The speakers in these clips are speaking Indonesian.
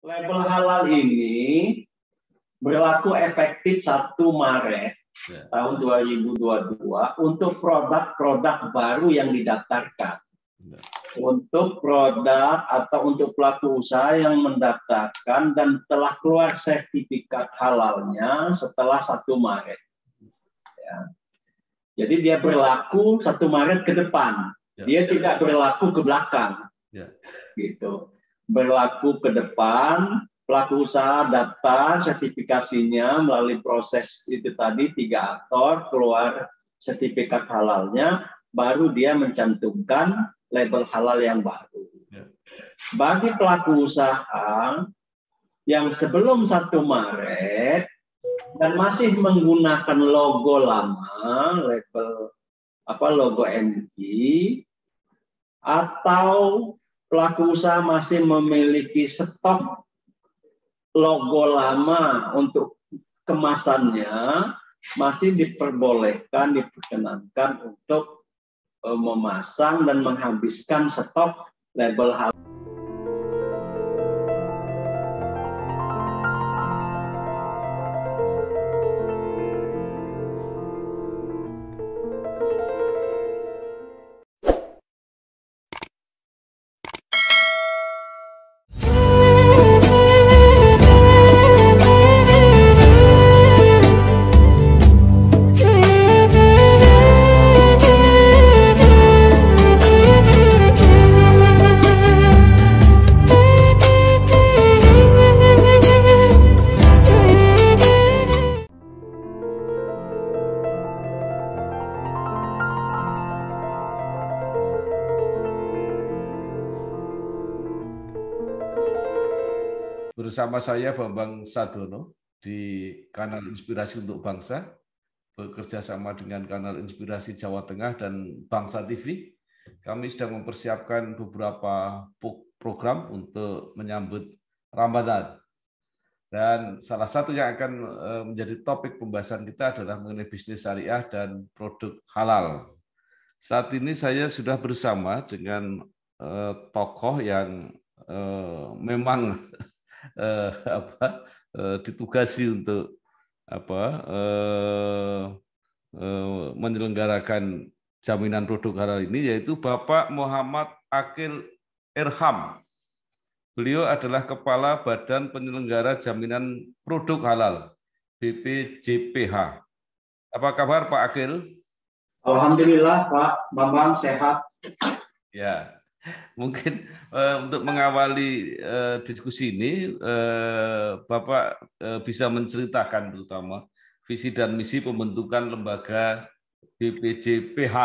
Label halal ini berlaku efektif 1 Maret tahun 2022 untuk produk-produk baru yang didaftarkan. Untuk produk atau untuk pelaku usaha yang mendaftarkan dan telah keluar sertifikat halalnya setelah 1 Maret. Ya. Jadi dia berlaku 1 Maret ke depan. Dia tidak berlaku ke belakang. Gitu. Berlaku ke depan, pelaku usaha daftar sertifikasinya melalui proses itu tadi 3 aktor, keluar sertifikat halalnya, baru dia mencantumkan label halal yang baru. Bagi pelaku usaha yang sebelum 1 Maret dan masih menggunakan logo lama, label logo MI, atau pelaku usaha masih memiliki stok logo lama untuk kemasannya, masih diperbolehkan, diperkenankan untuk memasang dan menghabiskan stok label halal. Bersama saya Bambang Sadono di kanal Inspirasi untuk Bangsa, bekerja sama dengan kanal Inspirasi Jawa Tengah dan Bangsa TV. Kami sedang mempersiapkan beberapa program untuk menyambut Ramadan. Dan salah satu yang akan menjadi topik pembahasan kita adalah mengenai bisnis syariah dan produk halal. Saat ini saya sudah bersama dengan tokoh yang memang ditugasi untuk menyelenggarakan jaminan produk halal ini, yaitu Bapak Muhammad Akil Irham. Beliau adalah Kepala Badan Penyelenggara Jaminan Produk Halal BPJPH. Apa kabar Pak Akil? Alhamdulillah Pak Bambang, sehat. Ya. Mungkin untuk mengawali diskusi ini, Bapak bisa menceritakan terutama visi dan misi pembentukan lembaga BPJPH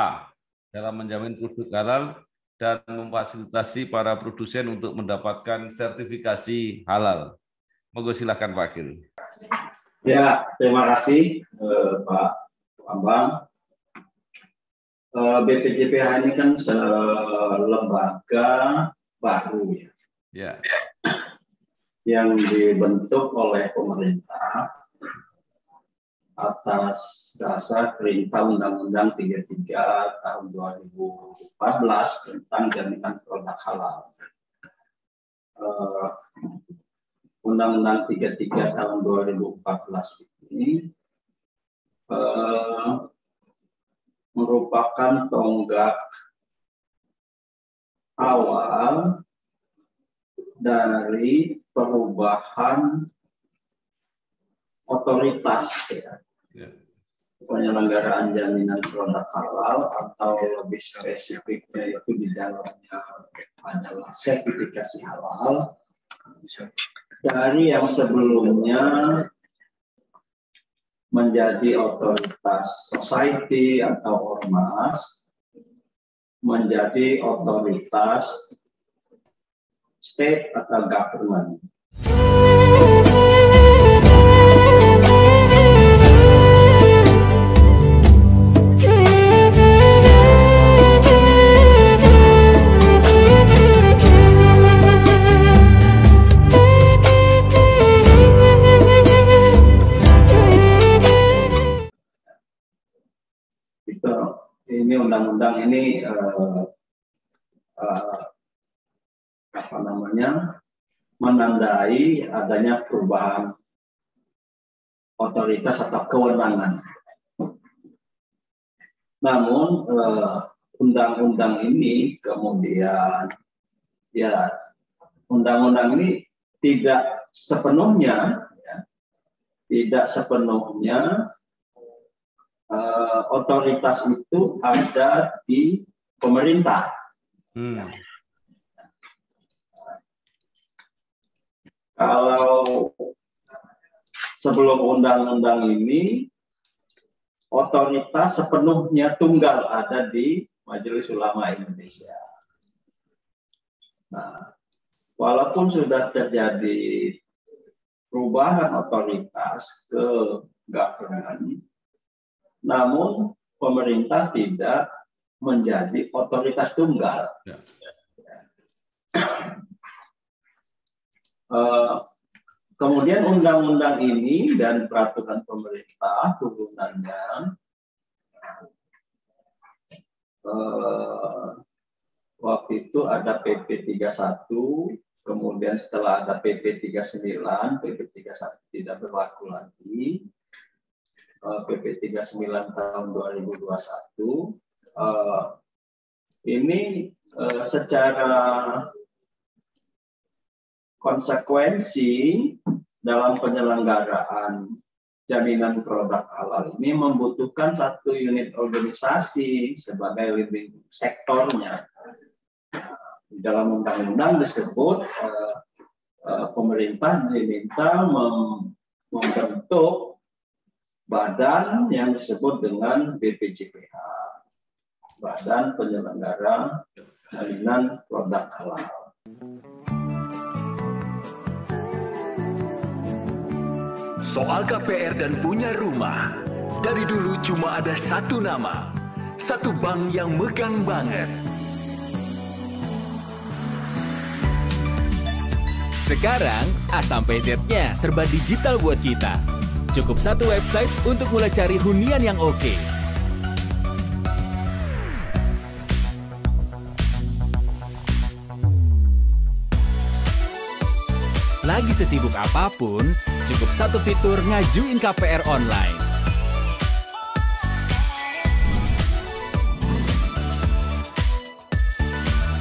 dalam menjamin produk halal dan memfasilitasi para produsen untuk mendapatkan sertifikasi halal. Monggo silakan Pak Akil. Ya, terima kasih Pak Bambang. BPJPH ini kan lembaga baru ya, yang dibentuk oleh pemerintah atas dasar perintah Undang-Undang 33 tahun 2014 tentang jaminan produk halal. Undang-Undang 33 tahun 2014 ini merupakan tonggak awal dari perubahan otoritas penyelenggaraan jaminan produk halal, atau lebih spesifiknya itu di dalamnya adalah sertifikasi halal, dari yang sebelumnya menjadi otoritas society atau ormas, menjadi otoritas state atau government. Ini undang-undang ini menandai adanya perubahan otoritas atau kewenangan. Namun undang-undang ini kemudian ya undang-undang ini tidak sepenuhnya otoritas itu ada di pemerintah. Kalau sebelum undang-undang ini, otoritas sepenuhnya tunggal ada di Majelis Ulama Indonesia. Nah, walaupun sudah terjadi perubahan otoritas ke government, namun pemerintah tidak menjadi otoritas tunggal. Kemudian undang-undang ini dan peraturan pemerintah turunannya waktu itu ada PP 31, kemudian setelah ada PP 39, PP 31 tidak berlaku lagi. PP 39 tahun 2021 ini secara konsekuensi dalam penyelenggaraan jaminan produk halal ini membutuhkan satu unit organisasi sebagai leading sektornya. Di dalam undang-undang disebut pemerintah diminta membentuk badan yang disebut dengan BPJPH, Badan Penyelenggara Jaminan Produk Halal. Soal KPR dan punya rumah, dari dulu cuma ada satu nama, satu bank yang megang banget. Sekarang A sampai Z-nya serba digital buat kita. Cukup satu website untuk mulai cari hunian yang oke. Lagi sesibuk apapun, cukup satu fitur ngajuin KPR online.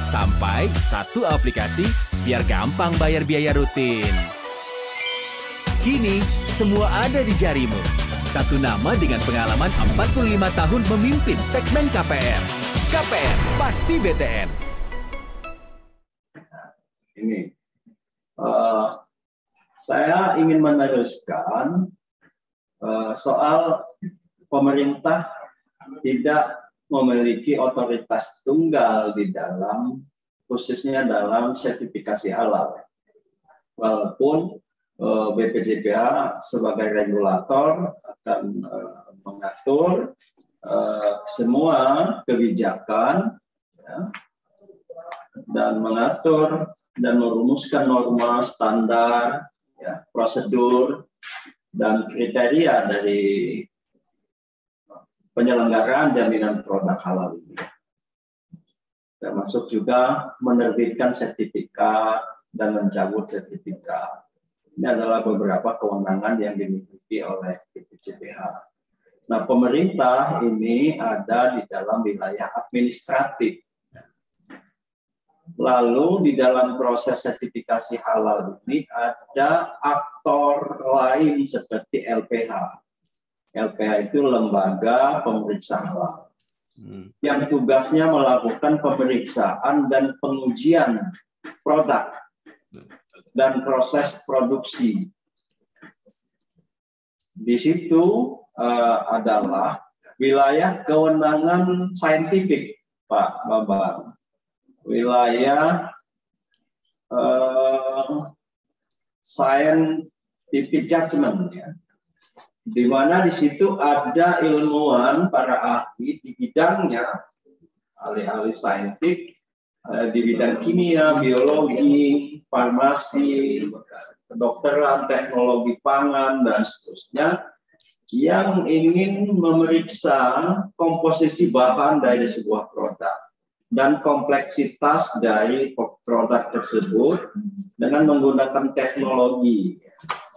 Sampai satu aplikasi biar gampang bayar biaya rutin. Kini, semua ada di jarimu. Satu nama dengan pengalaman 45 tahun memimpin segmen KPR. KPR, pasti BTN. Ini. Saya ingin meneruskan soal pemerintah tidak memiliki otoritas tunggal di dalam, khususnya dalam sertifikasi halal. Walaupun BPJPH sebagai regulator akan mengatur semua kebijakan dan mengatur dan merumuskan norma standar, prosedur dan kriteria dari penyelenggaraan jaminan produk halal ini. Termasuk juga menerbitkan sertifikat dan mencabut sertifikat. Ini adalah beberapa kewenangan yang dimiliki oleh BPJPH. Nah, pemerintah ini ada di dalam wilayah administratif. Lalu di dalam proses sertifikasi halal ini ada aktor lain seperti LPH. LPH itu lembaga pemeriksa halal. Yang tugasnya melakukan pemeriksaan dan pengujian produk dan proses produksi. Di situ adalah wilayah kewenangan saintifik, Pak Bambang. Wilayah scientific judgment, ya, di mana di situ ada ilmuwan, para ahli di bidangnya, ahli-ahli saintifik di bidang kimia, biologi, farmasi, kedokteran, teknologi pangan, dan seterusnya, yang ingin memeriksa komposisi bahan dari sebuah produk. dan kompleksitas dari produk tersebut dengan menggunakan teknologi.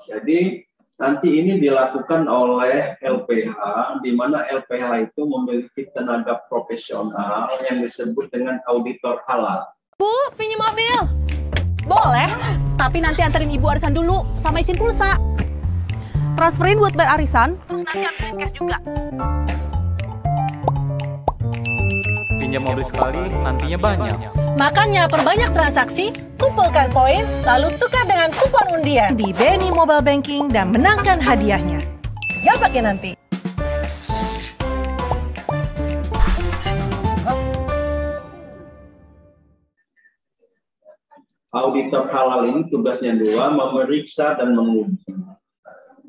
Jadi nanti ini dilakukan oleh LPH, di mana LPH itu memiliki tenaga profesional yang disebut dengan auditor halal. Bu, pinjam mobil. Boleh, tapi nanti anterin ibu arisan dulu sama isin pulsa. Transferin buat bayar arisan, terus nanti ambilin cash juga. Pinjam mobil sekali, nantinya banyak. Makanya perbanyak transaksi, kumpulkan poin, lalu tukar dengan kupon undian di BNI Mobile Banking dan menangkan hadiahnya. Gak pakai nanti. Auditor halal ini tugasnya dua, memeriksa dan menguji.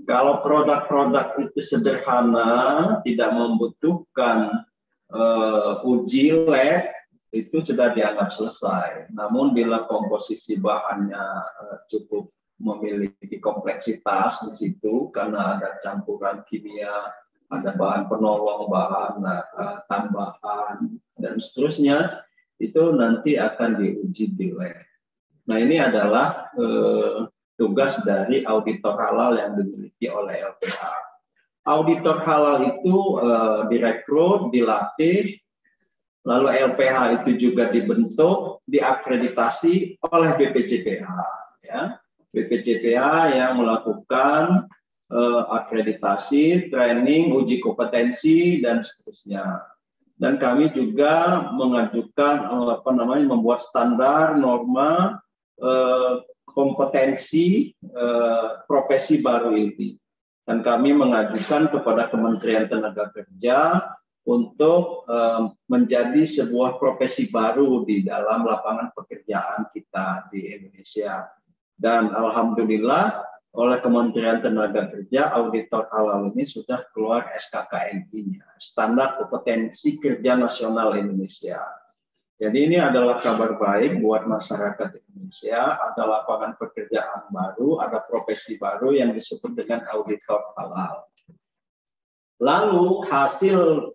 Kalau produk-produk itu sederhana, tidak membutuhkan uji lab, itu sudah dianggap selesai. Namun bila komposisi bahannya cukup memiliki kompleksitas di situ, karena ada campuran kimia, ada bahan penolong, bahan tambahan, dan seterusnya, itu nanti akan diuji di lab. Nah, ini adalah tugas dari auditor halal yang dimiliki oleh LPH. Auditor halal itu direkrut, dilatih, lalu LPH itu juga dibentuk, diakreditasi oleh BPJPH. Ya. BPJPH yang melakukan akreditasi, training, uji kompetensi, dan seterusnya. Dan kami juga mengajukan, membuat standar, norma, kompetensi profesi baru ini, dan kami mengajukan kepada Kementerian Tenaga Kerja untuk menjadi sebuah profesi baru di dalam lapangan pekerjaan kita di Indonesia. Dan alhamdulillah oleh Kementerian Tenaga Kerja, auditor halal ini sudah keluar SKKNI-nya, Standar Kompetensi Kerja Nasional Indonesia. Jadi ini adalah kabar baik buat masyarakat Indonesia, ada lapangan pekerjaan baru, ada profesi baru yang disebut dengan auditor halal. Lalu hasil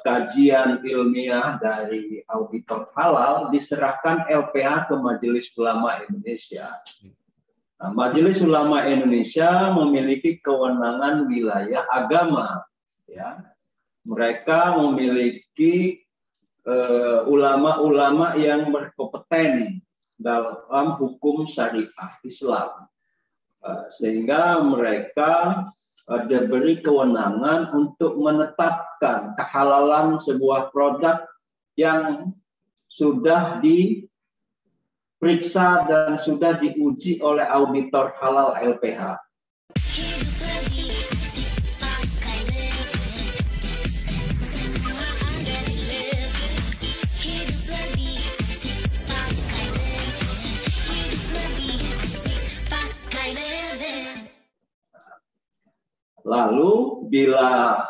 kajian ilmiah dari auditor halal diserahkan LPH ke Majelis Ulama Indonesia. Nah, Majelis Ulama Indonesia memiliki kewenangan wilayah agama. Ya. Mereka memiliki ulama-ulama yang berkompeten dalam hukum syariah Islam, sehingga mereka diberi kewenangan untuk menetapkan kehalalan sebuah produk yang sudah diperiksa dan sudah diuji oleh auditor halal LPH. Lalu bila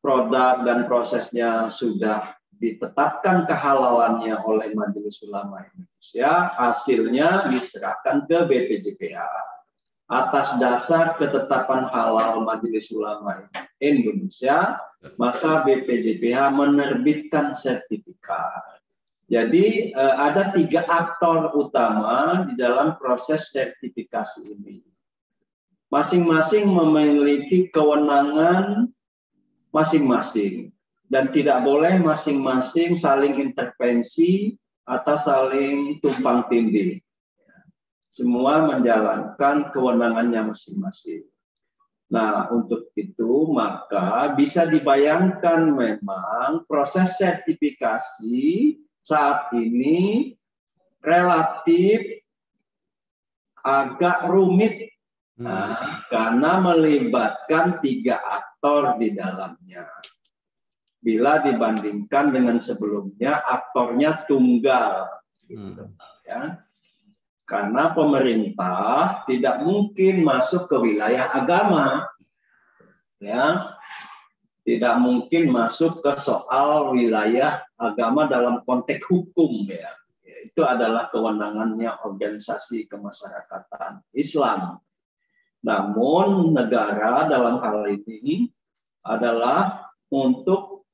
produk dan prosesnya sudah ditetapkan kehalalannya oleh Majelis Ulama Indonesia, hasilnya diserahkan ke BPJPH. Atas dasar ketetapan halal Majelis Ulama Indonesia, maka BPJPH menerbitkan sertifikat. Jadi ada 3 aktor utama di dalam proses sertifikasi ini. Masing-masing memiliki kewenangan masing-masing dan tidak boleh masing-masing saling intervensi atau saling tumpang tindih. Semua menjalankan kewenangannya masing-masing. Nah, untuk itu maka bisa dibayangkan memang proses sertifikasi saat ini relatif agak rumit. Karena melibatkan 3 aktor di dalamnya. Bila dibandingkan dengan sebelumnya, aktornya tunggal. Gitu, ya. Karena pemerintah tidak mungkin masuk ke wilayah agama. Ya. Tidak mungkin masuk ke soal wilayah agama dalam konteks hukum. Ya. Itu adalah kewenangannya organisasi kemasyarakatan Islam. Namun negara dalam hal ini adalah untuk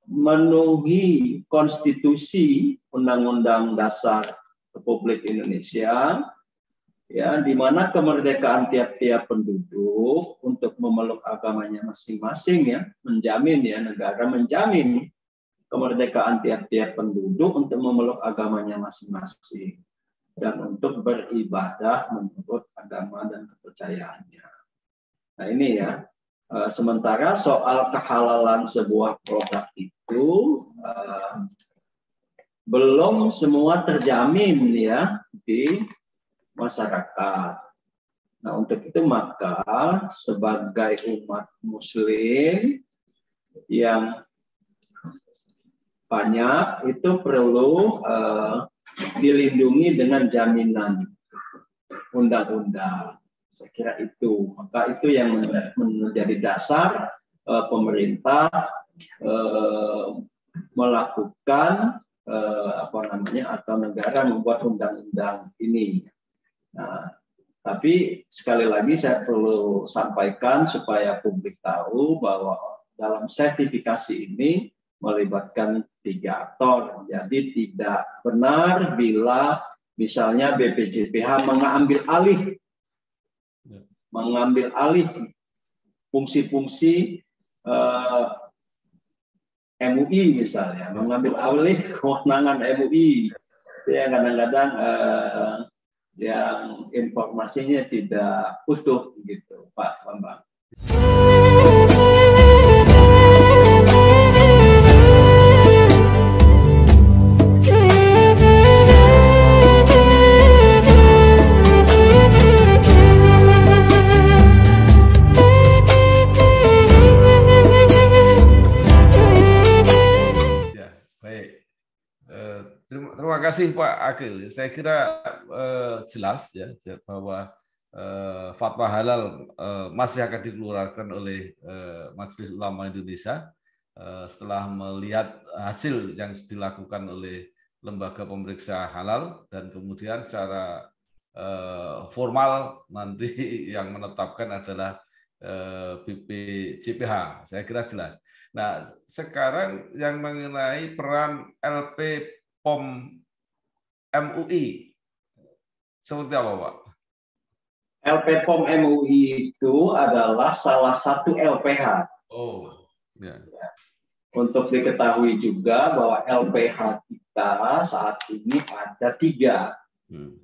memenuhi konstitusi Undang-Undang Dasar Republik Indonesia, ya, di mana kemerdekaan tiap-tiap penduduk untuk memeluk agamanya masing-masing, ya, menjamin, ya, negara menjamin kemerdekaan tiap-tiap penduduk untuk memeluk agamanya masing-masing dan untuk beribadah menurut agama dan kepercayaannya. Nah, ini, ya. Sementara soal kehalalan sebuah produk itu belum semua terjamin, ya, di masyarakat. Nah, untuk itu maka sebagai umat Muslim yang banyak itu perlu dilindungi dengan jaminan undang-undang. Saya kira itu. Maka itu yang menjadi dasar pemerintah melakukan atau negara membuat undang-undang ini. Nah, tapi sekali lagi saya perlu sampaikan supaya publik tahu bahwa dalam sertifikasi ini melibatkan 3 aktor. Jadi tidak benar bila misalnya BPJPH mengambil alih fungsi-fungsi MUI misalnya, mengambil alih kewenangan MUI. Ya, kadang-kadang yang informasinya tidak utuh gitu, Pak Bambang. Terima kasih Pak Akil. Saya kira jelas, ya, bahwa fatwa halal masih akan dikeluarkan oleh Majelis Ulama Indonesia setelah melihat hasil yang dilakukan oleh lembaga pemeriksa halal, dan kemudian secara formal nanti yang menetapkan adalah BPJPH. Saya kira jelas. Nah, sekarang yang mengenai peran LP POM MUI, seperti apa, Pak? LP POM MUI itu adalah salah satu LPH. Oh, ya. Untuk diketahui juga bahwa LPH kita saat ini ada 3.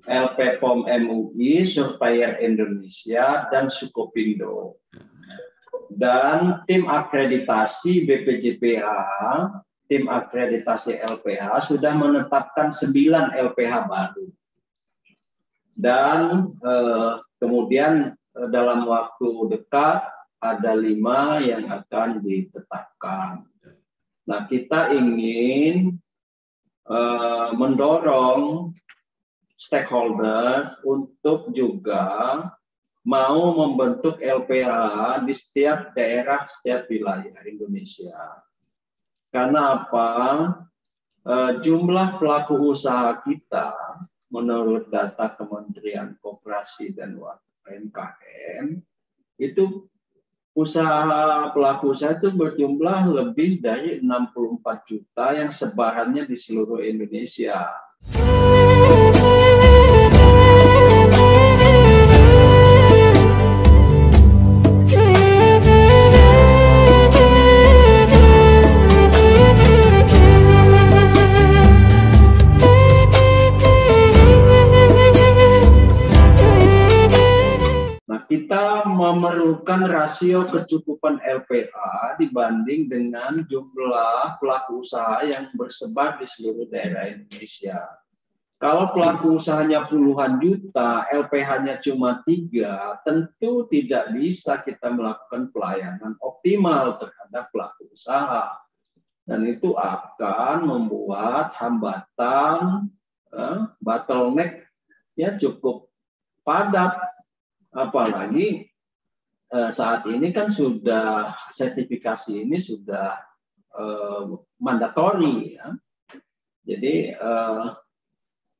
LP POM MUI, Surveyor Indonesia, dan Sukopindo. Dan tim akreditasi BPJPH, tim akreditasi LPH sudah menetapkan 9 LPH baru. Dan kemudian dalam waktu dekat ada 5 yang akan ditetapkan. Nah, kita ingin mendorong stakeholders untuk juga mau membentuk LPH di setiap daerah, setiap wilayah Indonesia. Karena apa? Jumlah pelaku usaha kita menurut data Kementerian Koperasi dan UMKM itu pelaku usaha itu berjumlah lebih dari 64 juta yang sebarannya di seluruh Indonesia. Kita memerlukan rasio kecukupan LPH dibanding dengan jumlah pelaku usaha yang bersebar di seluruh daerah Indonesia. Kalau pelaku usahanya puluhan juta, LPH-nya cuma 3, tentu tidak bisa kita melakukan pelayanan optimal terhadap pelaku usaha. Dan itu akan membuat hambatan, bottleneck, ya, cukup padat. Apalagi saat ini kan sudah sertifikasi ini sudah mandatori, ya. Jadi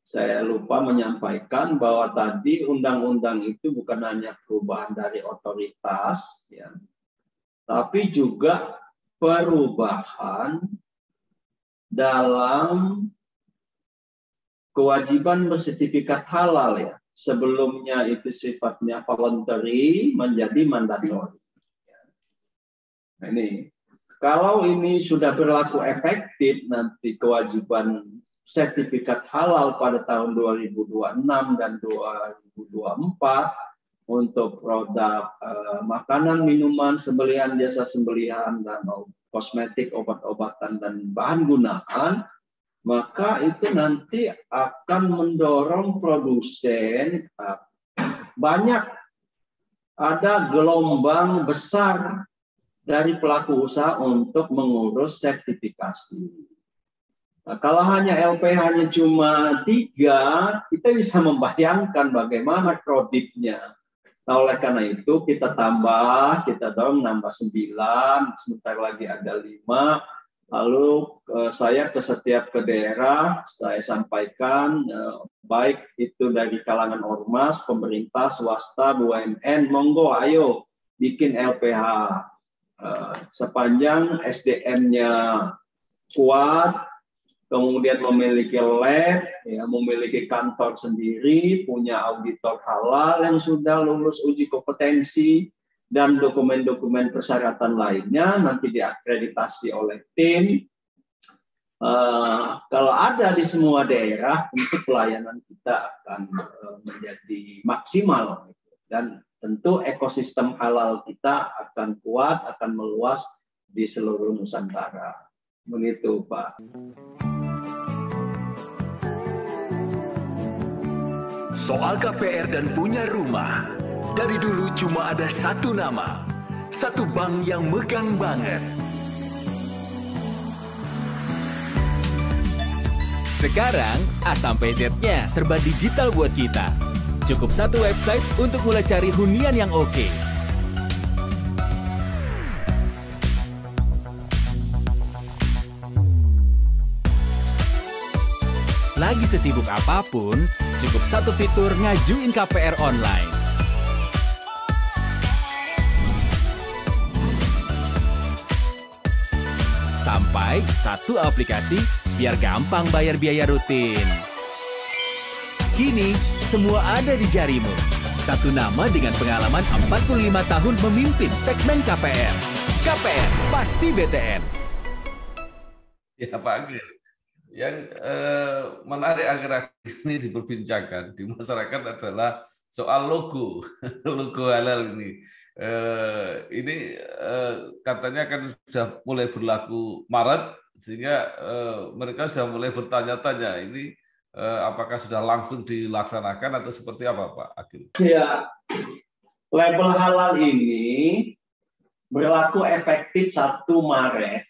saya lupa menyampaikan bahwa tadi undang-undang itu bukan hanya perubahan dari otoritas, ya, tapi juga perubahan dalam kewajiban bersertifikat halal ya. Sebelumnya itu sifatnya voluntary menjadi mandatory. Nah, ini kalau ini sudah berlaku efektif nanti kewajiban sertifikat halal pada tahun 2026 dan 2024 untuk produk makanan, minuman, sembelihan, jasa sembelihan, dan kosmetik, obat-obatan, dan bahan gunaan, maka itu nanti akan mendorong produsen banyak ada gelombang besar dari pelaku usaha untuk mengurus sertifikasi. Nah, kalau hanya LPH-nya cuma 3, kita bisa membayangkan bagaimana kreditnya. Nah, oleh karena itu kita dorong nambah 9, sebentar lagi ada 5. Lalu saya ke setiap daerah, saya sampaikan baik itu dari kalangan ormas, pemerintah, swasta, BUMN, monggo ayo bikin LPH. Sepanjang SDM-nya kuat, kemudian memiliki lab, ya, memiliki kantor sendiri, punya auditor halal yang sudah lulus uji kompetensi, dan dokumen-dokumen persyaratan lainnya nanti diakreditasi oleh tim. Kalau ada di semua daerah, tentu pelayanan kita akan menjadi maksimal. Dan tentu ekosistem halal kita akan kuat, akan meluas di seluruh Nusantara. Begitu, Pak. Soal KPR dan punya rumah. Dari dulu cuma ada satu nama, satu bank yang megang banget. Sekarang, A sampai Z-nya serba digital buat kita. Cukup satu website untuk mulai cari hunian yang oke. Lagi sesibuk apapun, cukup satu fitur ngajuin KPR online. Sampai satu aplikasi biar gampang bayar biaya rutin. Kini, semua ada di jarimu. Satu nama dengan pengalaman 45 tahun memimpin segmen KPR. KPR pasti BTN. Ya Pak Agil, yang menarik akhir-akhir ini diperbincangkan di masyarakat adalah soal logo, logo halal ini. Ini katanya kan sudah mulai berlaku Maret, sehingga mereka sudah mulai bertanya-tanya ini apakah sudah langsung dilaksanakan atau seperti apa, Pak Agil? Ya, label halal ini berlaku efektif 1 Maret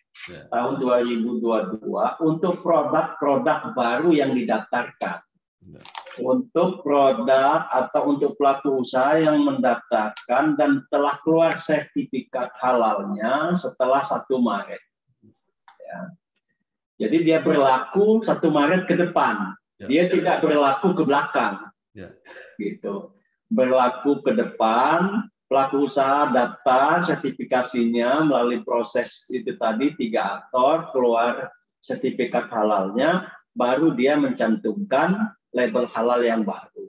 tahun 2022 untuk produk-produk baru yang didaftarkan. Untuk produk atau untuk pelaku usaha yang mendaftarkan dan telah keluar sertifikat halalnya setelah 1 Maret. Ya. Jadi dia berlaku 1 Maret ke depan. Dia tidak berlaku ke belakang. Gitu. Berlaku ke depan, pelaku usaha daftar sertifikasinya melalui proses itu tadi 3 aktor, keluar sertifikat halalnya, baru dia mencantumkan label halal yang baru.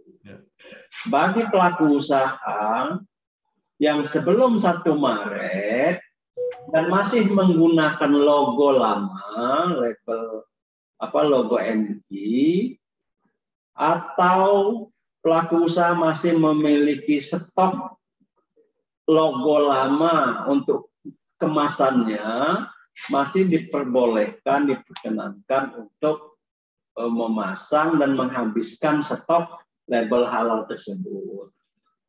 Bagi pelaku usaha yang sebelum 1 Maret dan masih menggunakan logo lama, label logo MI, atau pelaku usaha masih memiliki stok logo lama untuk kemasannya, masih diperbolehkan, diperkenankan untuk memasang dan menghabiskan stok label halal tersebut.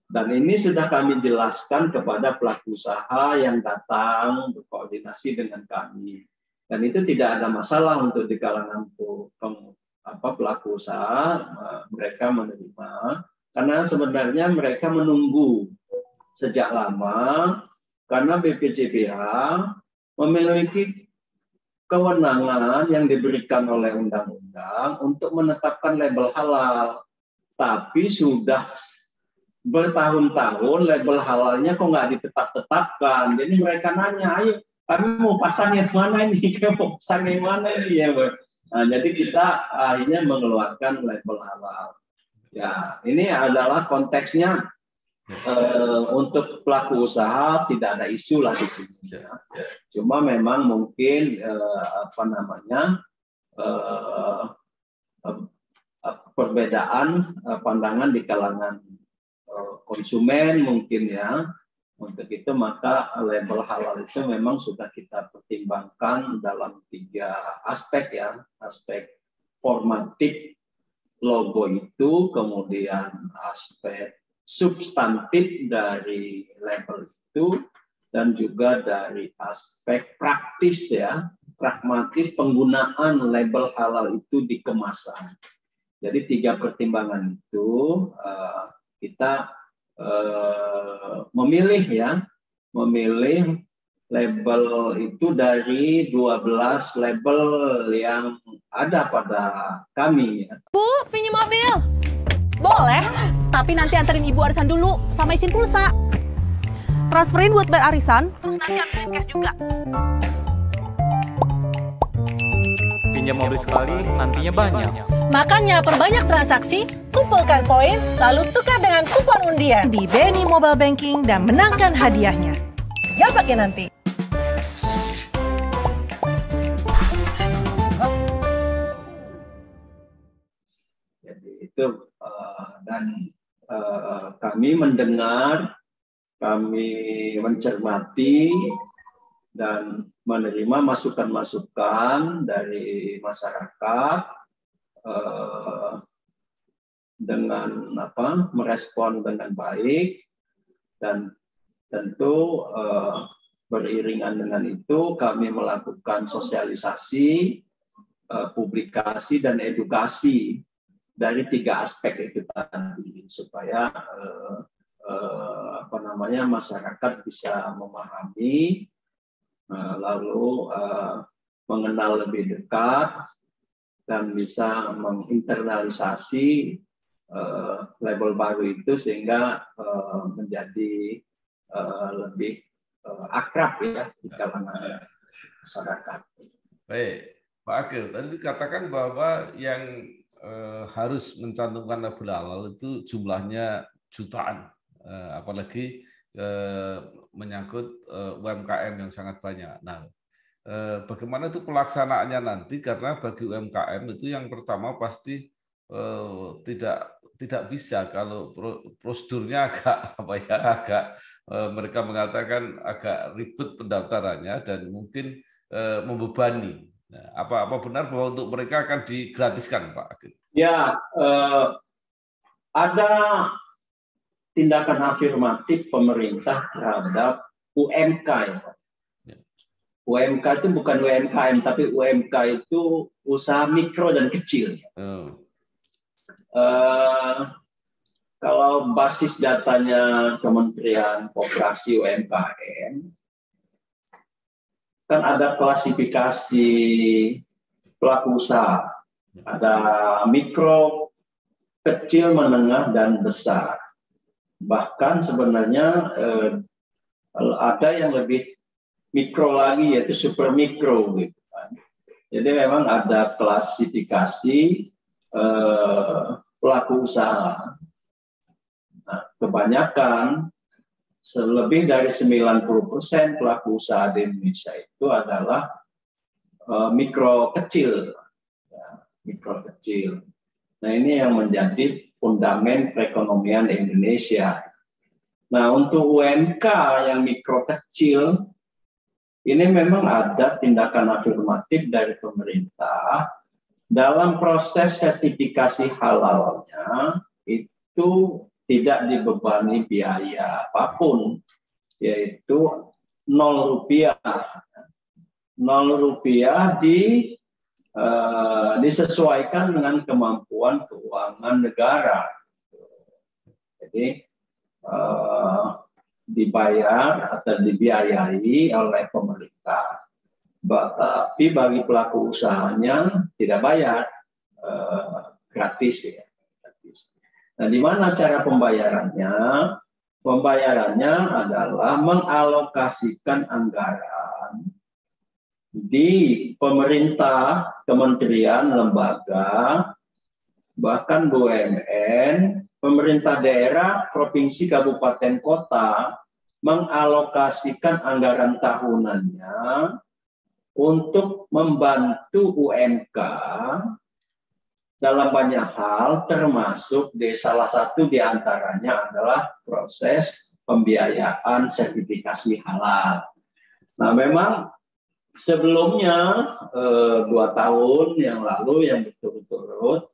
Dan ini sudah kami jelaskan kepada pelaku usaha yang datang berkoordinasi dengan kami. Dan itu tidak ada masalah untuk di kalangan pelaku usaha, mereka menerima. Karena sebenarnya mereka menunggu sejak lama, karena BPJPH memiliki kewenangan yang diberikan oleh undang-undang untuk menetapkan label halal. Tapi sudah bertahun-tahun label halalnya kok nggak ditetap-tetapkan. Jadi mereka nanya, ayo kami mau pasang yang mana ini, kami mau pasang yang mana ini ya. Nah, jadi kita akhirnya mengeluarkan label halal. Ya, ini adalah konteksnya untuk pelaku usaha tidak ada isu lah di sini. Ya. Cuma memang mungkin perbedaan pandangan di kalangan konsumen mungkin ya. Untuk itu maka label halal itu memang sudah kita pertimbangkan dalam 3 aspek ya, aspek formatif logo itu, kemudian aspek substantif dari label itu, dan juga dari aspek praktis ya, pragmatis penggunaan label halal itu di kemasan. Jadi 3 pertimbangan itu kita memilih label itu dari 12 label yang ada pada kami ya. Bu, pinjam mobil. Boleh, tapi nanti anterin ibu arisan dulu sama isin pulsa. Transferin buat bayar arisan, terus nanti ambilin cash juga. Pinjam mobil sekali, nantinya banyak. Makanya perbanyak transaksi, kumpulkan poin, lalu tukar dengan kupon undian di BNI Mobile Banking dan menangkan hadiahnya. Jangan pakai nanti. Jadi itu dan kami mendengar, kami mencermati dan menerima masukan-masukan dari masyarakat dengan merespon dengan baik, dan tentu beriringan dengan itu kami melakukan sosialisasi, publikasi dan edukasi dari 3 aspek itu tadi supaya masyarakat bisa memahami, lalu mengenal lebih dekat dan bisa menginternalisasi label baru itu sehingga menjadi lebih akrab ya di kalangan masyarakat. Baik, Pak Agil, tadi dikatakan bahwa yang harus mencantumkan label halal itu jumlahnya jutaan, apalagi menyangkut UMKM yang sangat banyak. Nah, bagaimana itu pelaksanaannya nanti? Karena bagi UMKM itu yang pertama pasti tidak bisa kalau prosedurnya agak mereka mengatakan agak ribet pendaftarannya dan mungkin membebani. Nah, apa benar bahwa untuk mereka akan digratiskan, Pak Agil? Ya, ada tindakan afirmatif pemerintah terhadap UMK ya, Pak. UMK itu bukan UMKM, tapi UMK itu usaha mikro dan kecil. Kalau basis datanya Kementerian Koperasi UMKM, kan ada klasifikasi pelaku usaha. Ada mikro, kecil, menengah, dan besar. Bahkan sebenarnya ada yang lebih mikro lagi, yaitu super mikro gitu kan. Jadi memang ada klasifikasi pelaku usaha. Nah, kebanyakan lebih dari 90% pelaku usaha di Indonesia itu adalah mikro kecil, ya, mikro kecil. Nah, ini yang menjadi fundament perekonomian Indonesia. Nah, untuk UMK yang mikro kecil ini memang ada tindakan afirmatif dari pemerintah dalam proses sertifikasi halalnya itu tidak dibebani biaya apapun, yaitu Rp0. Rp0 disesuaikan dengan kemampuan keuangan negara. Jadi dibayar atau dibiayai oleh pemerintah, tapi bagi pelaku usahanya tidak bayar, gratis ya. Nah, di mana cara pembayarannya? Pembayarannya adalah mengalokasikan anggaran di pemerintah, kementerian, lembaga, bahkan BUMN, pemerintah daerah, provinsi, kabupaten, kota mengalokasikan anggaran tahunannya untuk membantu UMK dalam banyak hal, termasuk salah satu diantaranya adalah proses pembiayaan sertifikasi halal. Nah, memang sebelumnya 2 tahun yang lalu yang berturut-turut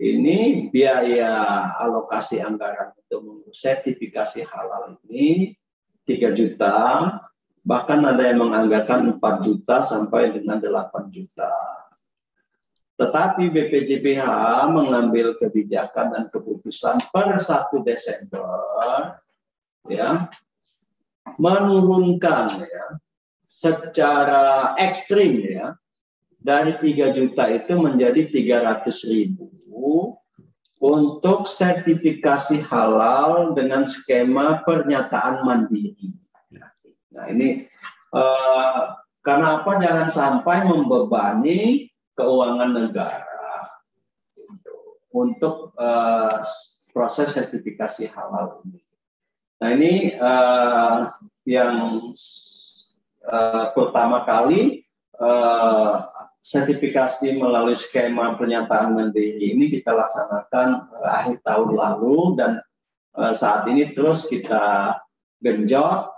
ini biaya alokasi anggaran untuk mengurus sertifikasi halal ini 3 juta, bahkan ada yang menganggarkan 4 juta sampai dengan 8 juta. Tetapi BPJPH mengambil kebijakan dan keputusan per 1 Desember ya, menurunkan ya secara ekstrim ya dari 3 juta itu menjadi 300.000 untuk sertifikasi halal dengan skema pernyataan mandiri. Nah ini karena apa? Jangan sampai membebani keuangan negara untuk proses sertifikasi halal ini. Nah ini yang pertama kali sertifikasi melalui skema pernyataan mandiri ini kita laksanakan akhir tahun lalu, dan saat ini terus kita genjot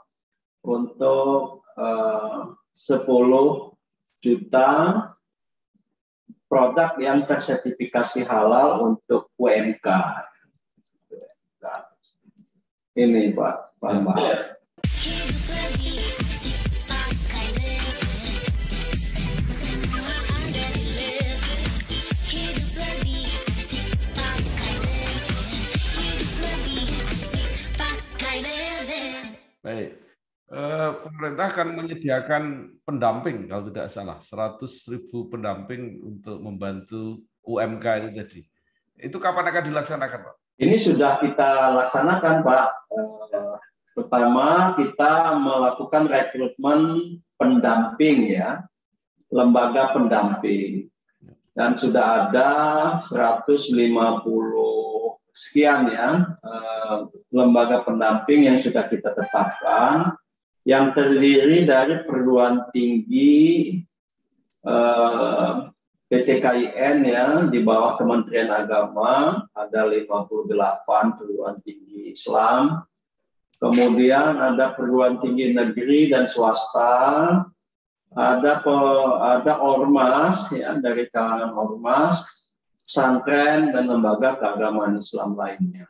untuk 10 juta produk yang tersertifikasi halal untuk UMK. Ini Pak Bambang. Baik, pemerintah akan menyediakan pendamping kalau tidak salah 100.000 pendamping untuk membantu UMK itu tadi. Itu kapan akan dilaksanakan, Pak? Ini sudah kita laksanakan, Pak. Pertama kita melakukan rekrutmen pendamping ya, lembaga pendamping, dan sudah ada 150 sekian ya lembaga pendamping yang sudah kita tetapkan, yang terdiri dari perguruan tinggi PTKIN ya di bawah Kementerian Agama, ada 58 perguruan tinggi Islam, kemudian ada perguruan tinggi negeri dan swasta, ada ormas ya, dari kalangan ormas, pesantren, dan lembaga keagamaan Islam lainnya.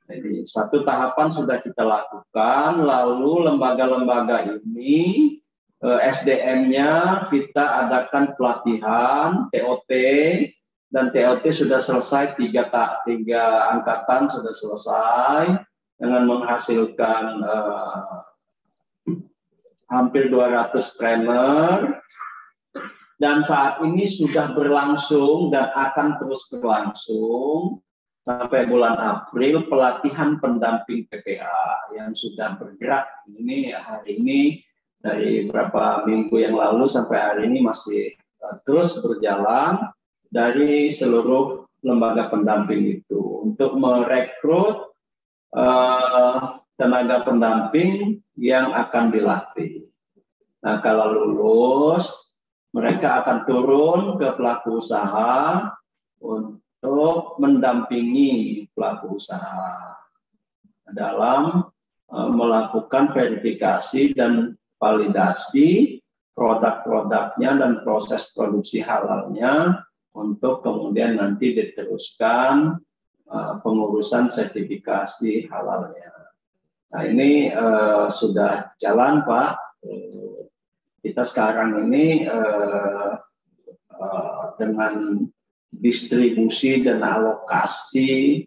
Jadi satu tahapan sudah kita lakukan, lalu lembaga-lembaga ini SDM-nya kita adakan pelatihan TOT, dan TOT sudah selesai, 3 angkatan sudah selesai dengan menghasilkan hampir 200 trainer. Dan saat ini sudah berlangsung dan akan terus berlangsung sampai bulan April pelatihan pendamping PPA yang sudah bergerak. Ini hari ini dari beberapa minggu yang lalu sampai hari ini masih terus berjalan dari seluruh lembaga pendamping itu untuk merekrut tenaga pendamping yang akan dilatih. Nah, kalau lulus mereka akan turun ke pelaku usaha untuk mendampingi pelaku usaha dalam melakukan verifikasi dan validasi produk-produknya dan proses produksi halalnya untuk kemudian nanti diteruskan pengurusan sertifikasi halalnya. Nah ini sudah jalan, Pak. Kita sekarang ini dengan distribusi dan alokasi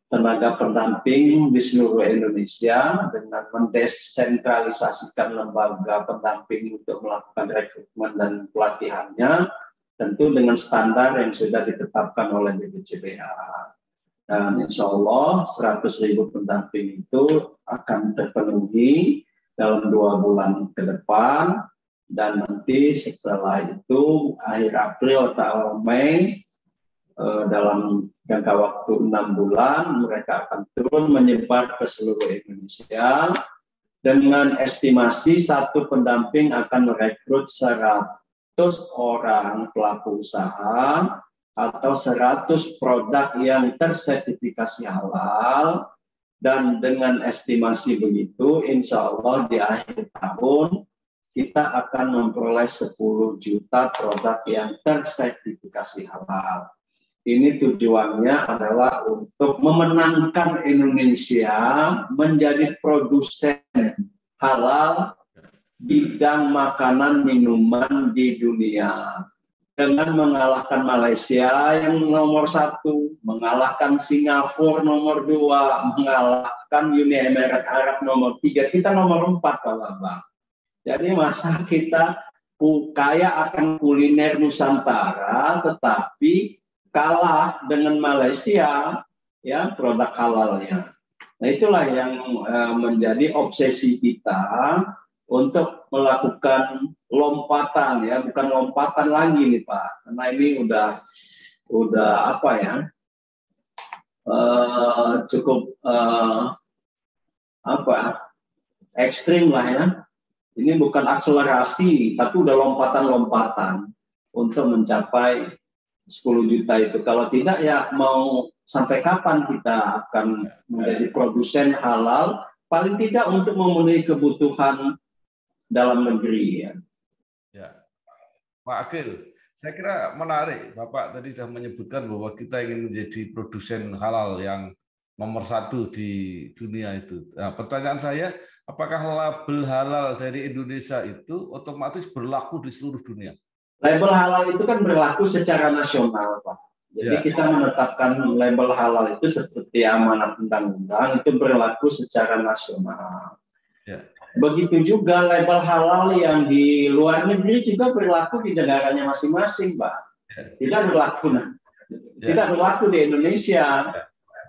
tenaga pendamping di seluruh Indonesia dengan mendesentralisasikan lembaga pendamping untuk melakukan rekrutmen dan pelatihannya, tentu dengan standar yang sudah ditetapkan oleh BPJPH. Dan insya Allah 100.000 pendamping itu akan terpenuhi dalam 2 bulan ke depan, dan nanti setelah itu akhir April atau Mei, dalam jangka waktu 6 bulan mereka akan turun menyebar ke seluruh Indonesia. Dengan estimasi satu pendamping akan merekrut 100 orang pelaku usaha atau 100 produk yang tersertifikasi halal, dan dengan estimasi begitu insya Allah di akhir tahun kita akan memperoleh 10 juta produk yang tersertifikasi halal. Ini tujuannya adalah untuk memenangkan Indonesia menjadi produsen halal bidang makanan minuman di dunia, dengan mengalahkan Malaysia yang nomor 1, mengalahkan Singapura nomor 2, mengalahkan Uni Emirat Arab nomor 3, kita nomor 4 Pak Bambang. Jadi masa kita kaya akan kuliner Nusantara tetapi kalah dengan Malaysia ya produk halalnya. Nah itulah yang menjadi obsesi kita untuk melakukan lompatan ya, bukan lompatan lagi nih Pak, karena ini udah apa ya, cukup ekstrim lah ya. Ini bukan akselerasi, tapi udah lompatan-lompatan untuk mencapai 10 juta itu. Kalau tidak ya mau sampai kapan kita akan menjadi produsen halal, paling tidak untuk memenuhi kebutuhan dalam negeri ya. Ya, Pak Akil, saya kira menarik. Bapak tadi sudah menyebutkan bahwa kita ingin menjadi produsen halal yang nomor 1 di dunia itu. Nah, pertanyaan saya, apakah label halal dari Indonesia itu otomatis berlaku di seluruh dunia? Label halal itu kan berlaku secara nasional, Pak. Jadi kita menetapkan label halal itu seperti amanat undang-undang, itu berlaku secara nasional. Ya. Begitu juga label halal yang di luar negeri juga berlaku di negaranya masing-masing, Pak. Tidak berlaku di Indonesia.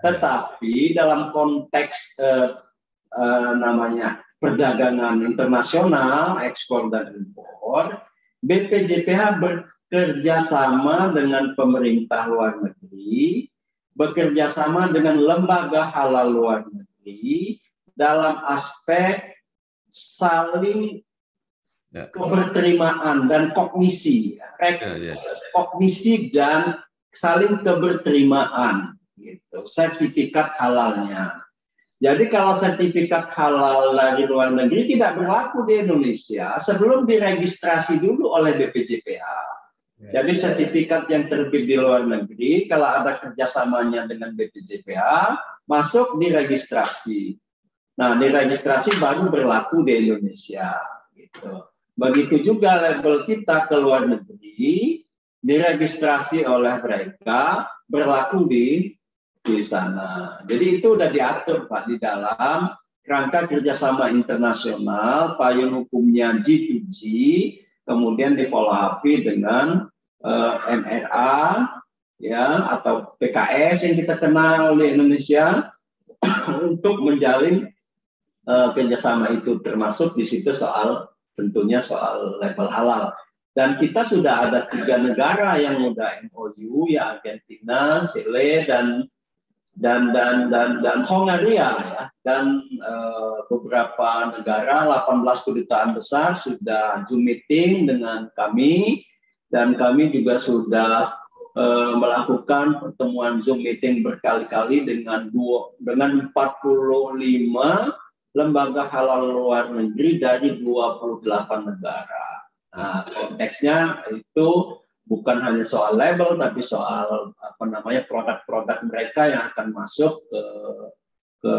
Tetapi dalam konteks namanya perdagangan internasional, ekspor dan impor, BPJPH bekerja sama dengan pemerintah luar negeri, bekerja sama dengan lembaga halal luar negeri dalam aspek saling keberterimaan dan kognisi, kognisi dan saling keberterimaan, gitu, sertifikat halalnya. Jadi kalau sertifikat halal dari luar negeri tidak berlaku di Indonesia sebelum diregistrasi dulu oleh BPJPH. Jadi sertifikat yang terbit di luar negeri, kalau ada kerjasamanya dengan BPJPH, masuk diregistrasi. Nah, diregistrasi baru berlaku di Indonesia. Gitu. Begitu juga label kita ke luar negeri, diregistrasi oleh mereka, berlaku di sana. Jadi itu sudah diatur Pak di dalam rangka kerjasama internasional, payung hukumnya G2G, kemudian di follow up dengan MRA ya atau PKS yang kita kenal di Indonesia untuk menjalin kerjasama itu, termasuk di situ tentunya soal label halal. Dan kita sudah ada 3 negara yang sudah MOU ya, Argentina, Chile dan Hongaria ya, dan beberapa negara, 18 kedutaan besar sudah Zoom meeting dengan kami, dan kami juga sudah melakukan pertemuan Zoom meeting berkali-kali dengan 45 lembaga halal luar negeri dari 28 negara. Nah, konteksnya itu bukan hanya soal label, tapi soal produk-produk mereka yang akan masuk ke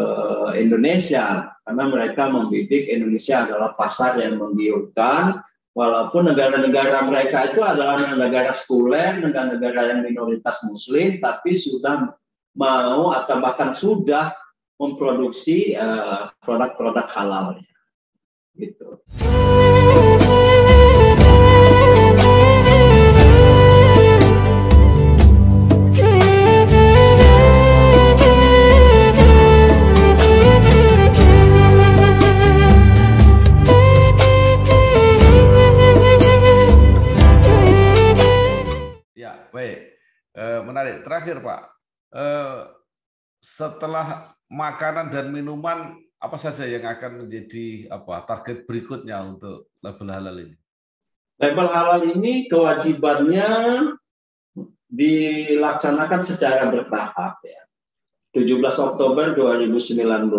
Indonesia, karena mereka membidik Indonesia adalah pasar yang menggiurkan, walaupun negara-negara mereka itu adalah negara sekuler, negara-negara yang minoritas Muslim, tapi sudah mau atau bahkan sudah memproduksi produk-produk halal. Gitu. setelah makanan dan minuman, apa saja yang akan menjadi target berikutnya untuk label halal ini? Label halal ini kewajibannya dilaksanakan secara bertahap ya. 17 Oktober 2019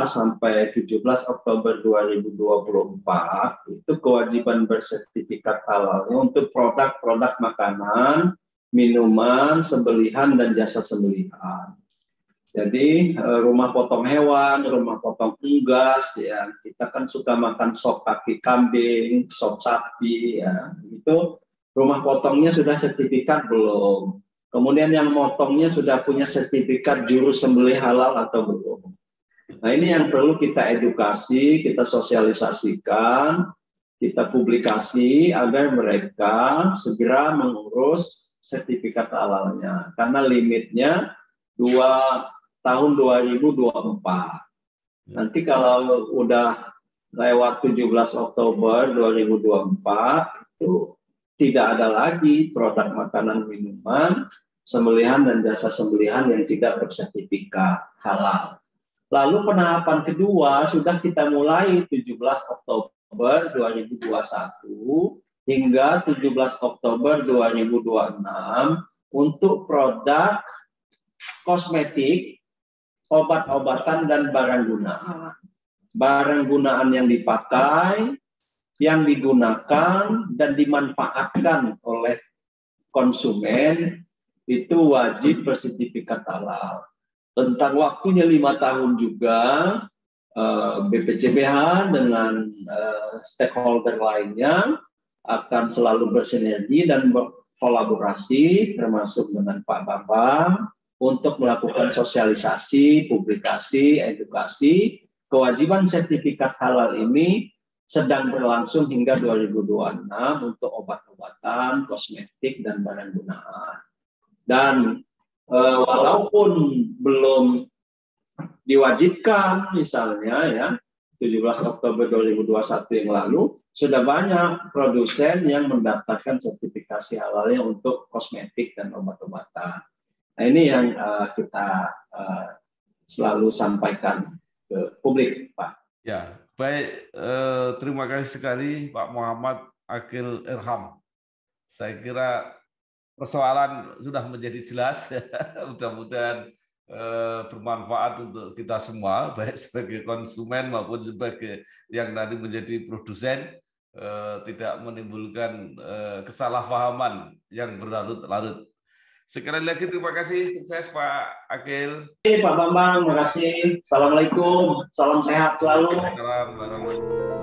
sampai 17 Oktober 2024 itu kewajiban bersertifikat halalnya untuk produk-produk makanan, minuman, sembelihan, dan jasa sembelihan. Jadi rumah potong hewan, rumah potong unggas, ya kita kan suka makan sop kaki kambing, sop sapi, ya itu rumah potongnya sudah sertifikat belum? Kemudian yang motongnya sudah punya sertifikat juru sembelih halal atau belum? Nah ini yang perlu kita edukasi, kita sosialisasikan, kita publikasi agar mereka segera mengurus sertifikat halalnya. Karena limitnya 2 tahun 2024. Nanti kalau udah lewat 17 Oktober 2024 itu tidak ada lagi produk makanan minuman, sembelihan dan jasa sembelihan yang tidak bersertifikat halal. Lalu penahapan kedua sudah kita mulai 17 Oktober 2021 hingga 17 Oktober 2026 untuk produk kosmetik, obat-obatan, dan barang gunaan. Barang gunaan yang dipakai, yang digunakan, dan dimanfaatkan oleh konsumen itu wajib bersertifikat halal. Tentang waktunya 5 tahun juga, BPCPH dengan stakeholder lainnya akan selalu bersinergi dan berkolaborasi, termasuk dengan Pak Bambang, untuk melakukan sosialisasi, publikasi, edukasi. Kewajiban sertifikat halal ini sedang berlangsung hingga 2026 untuk obat-obatan, kosmetik, dan barang gunaan. Dan walaupun belum diwajibkan, misalnya ya 17 Oktober 2021 yang lalu, sudah banyak produsen yang mendaftarkan sertifikasi halalnya untuk kosmetik dan obat-obatan. Nah ini yang kita selalu sampaikan ke publik, Pak. Ya, baik. Terima kasih sekali Pak Muhammad Aqil Irham. Saya kira persoalan sudah menjadi jelas. Mudah-mudahan bermanfaat untuk kita semua, baik sebagai konsumen maupun sebagai yang nanti menjadi produsen, tidak menimbulkan kesalahpahaman yang berlarut-larut. Sekali lagi terima kasih, sukses Pak Aqil. Pak Bambang, terima kasih. Assalamualaikum, salam sehat selalu. Assalamualaikum.